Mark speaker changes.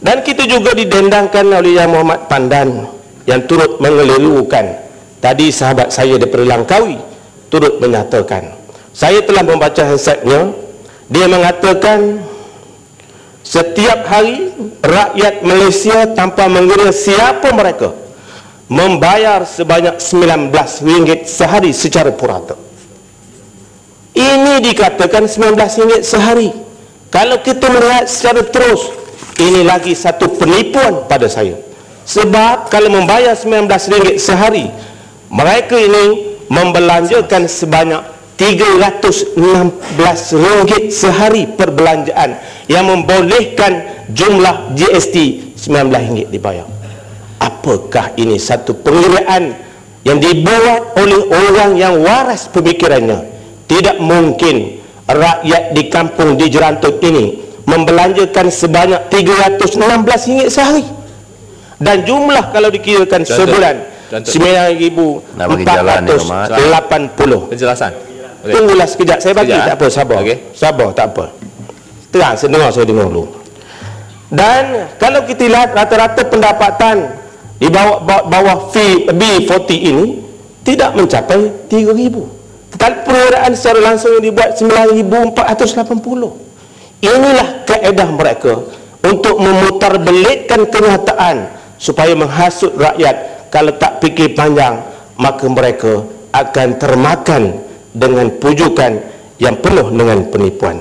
Speaker 1: Dan kita juga didendangkan oleh Yang Muhammad Pandan yang turut mengelirukan. Tadi sahabat saya daripada Langkawi turut menyatakan. Saya telah membaca hasilnya. Dia mengatakan setiap hari rakyat Malaysia tanpa mengira siapa mereka membayar sebanyak RM19 sehari secara purata. Ini dikatakan RM19 sehari. Kalau kita melihat secara terus, ini lagi satu penipuan pada saya. Sebab kalau membayar RM19 sehari, mereka ini membelanjakan sebanyak RM316 sehari perbelanjaan, yang membolehkan jumlah GST RM19 dibayar. Apakah ini satu pengiraan yang dibuat oleh orang yang waras pemikirannya? Tidak mungkin rakyat di kampung di Jerantut ini membelanjakan sebanyak RM316 sehari. Dan jumlah kalau dikirakan sebulan RM9,480.
Speaker 2: Penjelasan. Okay.
Speaker 1: Tunggulah sekejap, saya bagi. Tak apa, sabar. Okay. Sabar, tak apa. Terang, saya dengar dulu. Dan kalau kita lihat rata-rata pendapatan di bawah fee B40 ini tidak mencapai RM3,000. Tetapi perkiraan secara langsung yang dibuat RM9,480. Inilah kaedah mereka untuk memutarbelitkan kenyataan supaya menghasut rakyat. Kalau tak fikir panjang, maka mereka akan termakan dengan pujukan yang penuh dengan penipuan.